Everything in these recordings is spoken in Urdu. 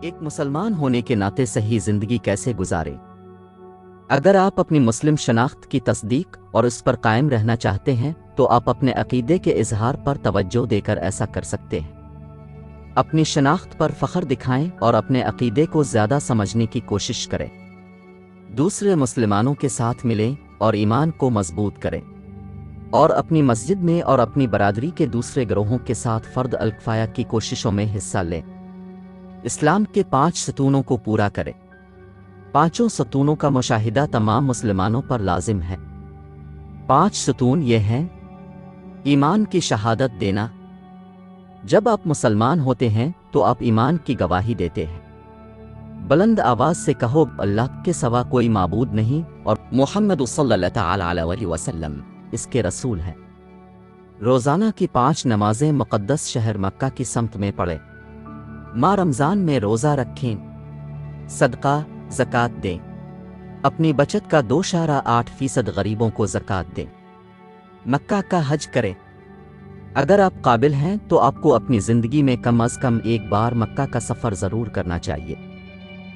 ایک مسلمان ہونے کے ناطے صحیح زندگی کیسے گزاریں؟ اگر آپ اپنی مسلم شناخت کی تصدیق اور اس پر قائم رہنا چاہتے ہیں تو آپ اپنے عقیدے کے اظہار پر توجہ دے کر ایسا کر سکتے ہیں۔ اپنی شناخت پر فخر دکھائیں اور اپنے عقیدے کو زیادہ سمجھنے کی کوشش کریں۔ دوسرے مسلمانوں کے ساتھ ملیں اور ایمان کو مضبوط کریں، اور اپنی مسجد میں اور اپنی برادری کے دوسرے گروہوں کے ساتھ فرد الکفایہ کی کوششوں میں حصہ لیں۔ اسلام کے 5 ستونوں کو پورا کریں۔ 5 ستونوں کا مشاہدہ تمام مسلمانوں پر لازم ہے۔ 5 ستون یہ ہیں: ایمان کی شہادت دینا۔ جب آپ مسلمان ہوتے ہیں تو آپ ایمان کی گواہی دیتے ہیں۔ بلند آواز سے کہو اللہ کے سوا کوئی معبود نہیں اور محمد صلی اللہ تعالی علیہ وسلم اس کے رسول ہیں۔ روزانہ کی 5 نمازیں مقدس شہر مکہ کی سمت میں پڑھیں۔ ماہ رمضان میں روزہ رکھیں، صدقہ زکوٰۃ دیں، اپنی بچت کا 2.8% غریبوں کو زکوٰۃ دیں، مکہ کا حج کریں۔ اگر آپ قابل ہیں تو آپ کو اپنی زندگی میں کم از کم ایک بار مکہ کا سفر ضرور کرنا چاہیے،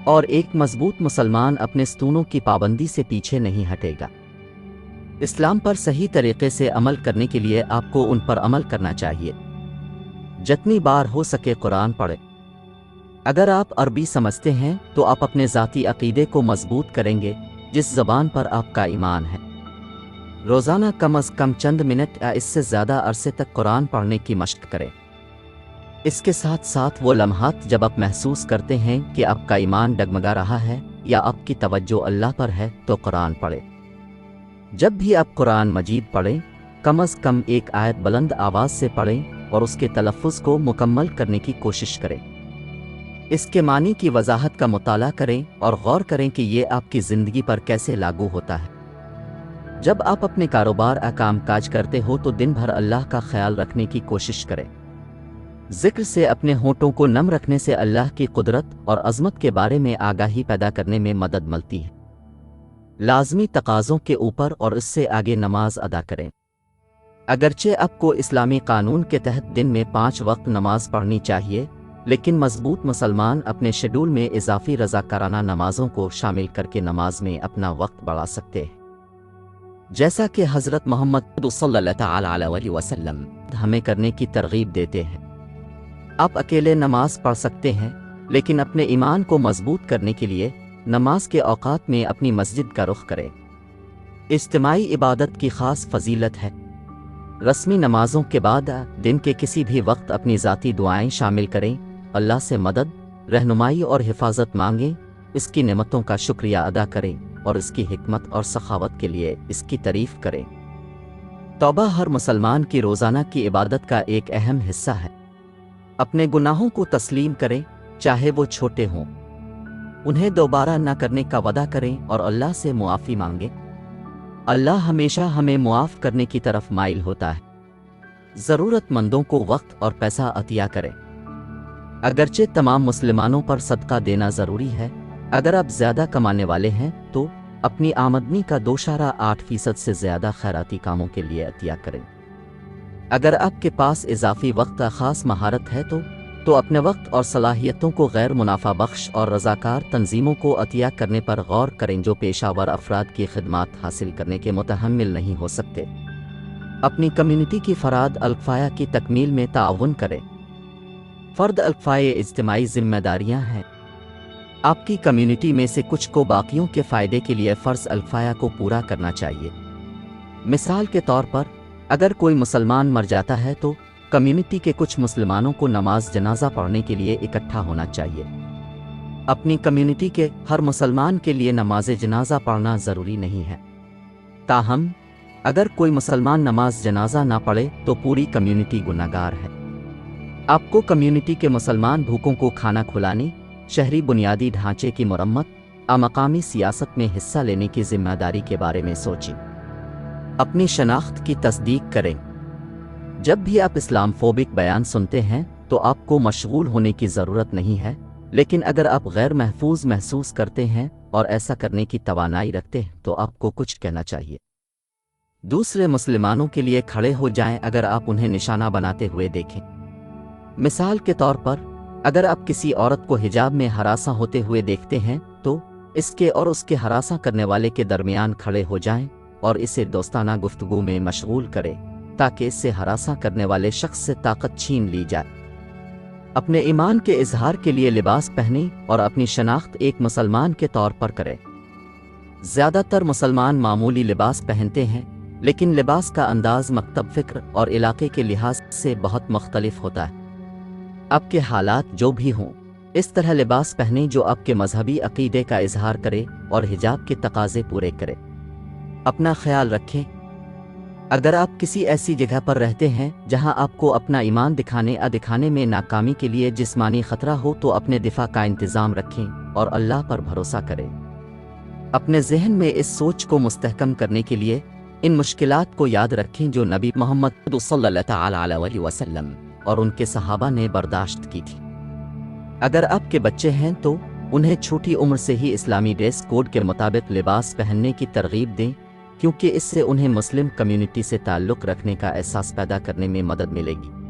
اور ایک مضبوط مسلمان اپنے ستونوں کی پابندی سے پیچھے نہیں ہٹے گا۔ اسلام پر صحیح طریقے سے عمل کرنے کے لیے آپ کو ان پر عمل کرنا چاہیے۔ جتنی بار ہو سکے قرآن پڑھیں۔ اگر آپ عربی سمجھتے ہیں تو آپ اپنے ذاتی عقیدے کو مضبوط کریں گے جس زبان پر آپ کا ایمان ہے۔ روزانہ کم از کم چند منٹ یا اس سے زیادہ عرصے تک قرآن پڑھنے کی مشق کریں۔ اس کے ساتھ ساتھ وہ لمحات جب آپ محسوس کرتے ہیں کہ آپ کا ایمان ڈگمگا رہا ہے یا آپ کی توجہ اللہ پر ہے تو قرآن پڑھیں۔ جب بھی آپ قرآن مجید پڑھیں کم از کم ایک آیت بلند آواز سے پڑھیں اور اس کے تلفظ کو مکمل کرنے کی کوشش کریں۔ اس کے معنی کی وضاحت کا مطالعہ کریں اور غور کریں کہ یہ آپ کی زندگی پر کیسے لاگو ہوتا ہے۔ جب آپ اپنے کاروبار کام کاج کرتے ہو تو دن بھر اللہ کا خیال رکھنے کی کوشش کریں۔ ذکر سے اپنے ہونٹوں کو نم رکھنے سے اللہ کی قدرت اور عظمت کے بارے میں آگاہی پیدا کرنے میں مدد ملتی ہے۔ لازمی تقاضوں کے اوپر اور اس سے آگے نماز ادا کریں۔ اگرچہ آپ کو اسلامی قانون کے تحت دن میں 5 وقت نماز پڑھنی چاہیے، لیکن مضبوط مسلمان اپنے شیڈول میں اضافی رضاکارانہ نمازوں کو شامل کر کے نماز میں اپنا وقت بڑھا سکتے ہیں، جیسا کہ حضرت محمد صلی اللہ تعالی علیہ وسلم ہمیں کرنے کی ترغیب دیتے ہیں۔ آپ اکیلے نماز پڑھ سکتے ہیں، لیکن اپنے ایمان کو مضبوط کرنے کے لیے نماز کے اوقات میں اپنی مسجد کا رخ کریں۔ اجتماعی عبادت کی خاص فضیلت ہے۔ رسمی نمازوں کے بعد دن کے کسی بھی وقت اپنی ذاتی دعائیں شامل کریں، اللہ سے مدد، رہنمائی اور حفاظت مانگیں، اس کی نعمتوں کا شکریہ ادا کریں اور اس کی حکمت اور سخاوت کے لیے اس کی تعریف کریں۔ توبہ ہر مسلمان کی روزانہ کی عبادت کا ایک اہم حصہ ہے۔ اپنے گناہوں کو تسلیم کریں، چاہے وہ چھوٹے ہوں، انہیں دوبارہ نہ کرنے کا وعدہ کریں اور اللہ سے معافی مانگیں۔ اللہ ہمیشہ ہمیں معاف کرنے کی طرف مائل ہوتا ہے۔ ضرورت مندوں کو وقت اور پیسہ عطیہ کریں۔ اگرچہ تمام مسلمانوں پر صدقہ دینا ضروری ہے، اگر آپ زیادہ کمانے والے ہیں تو اپنی آمدنی کا 2.8% سے زیادہ خیراتی کاموں کے لیے عطیہ کریں۔ اگر آپ کے پاس اضافی وقت کا خاص مہارت ہے تو اپنے وقت اور صلاحیتوں کو غیر منافع بخش اور رضاکار تنظیموں کو عطیہ کرنے پر غور کریں جو پیشہ ور افراد کی خدمات حاصل کرنے کے متحمل نہیں ہو سکتے۔ اپنی کمیونٹی کی فراد الکفایہ کی تکمیل میں تعاون کریں۔ فرد الکفایہ اجتماعی ذمہ داریاں ہیں۔ آپ کی کمیونٹی میں سے کچھ کو باقیوں کے فائدے کے لیے فرض الکفایہ کو پورا کرنا چاہیے۔ مثال کے طور پر اگر کوئی مسلمان مر جاتا ہے تو کمیونٹی کے کچھ مسلمانوں کو نماز جنازہ پڑھنے کے لیے اکٹھا ہونا چاہیے۔ اپنی کمیونٹی کے ہر مسلمان کے لیے نماز جنازہ پڑھنا ضروری نہیں ہے، تاہم اگر کوئی مسلمان نماز جنازہ نہ پڑھے تو پوری کمیونٹی گنہگار ہے۔ آپ کو کمیونٹی کے مسلمان بھوکوں کو کھانا کھلانے، شہری بنیادی ڈھانچے کی مرمت، مقامی سیاست میں حصہ لینے کی ذمہ داری کے بارے میں سوچیں۔ اپنی شناخت کی تصدیق کریں۔ جب بھی آپ اسلام فوبک بیان سنتے ہیں تو آپ کو مشغول ہونے کی ضرورت نہیں ہے، لیکن اگر آپ غیر محفوظ محسوس کرتے ہیں اور ایسا کرنے کی توانائی رکھتے ہیں تو آپ کو کچھ کہنا چاہیے۔ دوسرے مسلمانوں کے لیے کھڑے ہو جائیں اگر آپ انہیں نشانہ بناتے ہوئے دیکھیں۔ مثال کے طور پر اگر آپ کسی عورت کو حجاب میں ہراساں ہوتے ہوئے دیکھتے ہیں تو اس کے اور اس کے ہراساں کرنے والے کے درمیان کھڑے ہو جائیں اور اسے دوستانہ گفتگو میں مشغول کریں تاکہ اس سے ہراساں کرنے والے شخص سے طاقت چھین لی جائے۔ اپنے ایمان کے اظہار کے لیے لباس پہنیں اور اپنی شناخت ایک مسلمان کے طور پر کریں۔ زیادہ تر مسلمان معمولی لباس پہنتے ہیں، لیکن لباس کا انداز مکتب فکر اور علاقے کے لحاظ سے بہت مختلف ہوتا ہے۔ آپ کے حالات جو بھی ہوں، اس طرح لباس پہنیں جو آپ کے مذہبی عقیدے کا اظہار کرے اور حجاب کے تقاضے پورے کرے۔ اپنا خیال رکھیں۔ اگر آپ کسی ایسی جگہ پر رہتے ہیں جہاں آپ کو اپنا ایمان دکھانے میں ناکامی کے لیے جسمانی خطرہ ہو تو اپنے دفاع کا انتظام رکھیں اور اللہ پر بھروسہ کریں۔ اپنے ذہن میں اس سوچ کو مستحکم کرنے کے لیے ان مشکلات کو یاد رکھیں جو نبی محمد صلی اللہ تعالی علیہ وسلم اور ان کے صحابہ نے برداشت کی تھی۔ اگر آپ کے بچے ہیں تو انہیں چھوٹی عمر سے ہی اسلامی ڈریس کوڈ کے مطابق لباس پہننے کی ترغیب دیں، کیونکہ اس سے انہیں مسلم کمیونٹی سے تعلق رکھنے کا احساس پیدا کرنے میں مدد ملے گی۔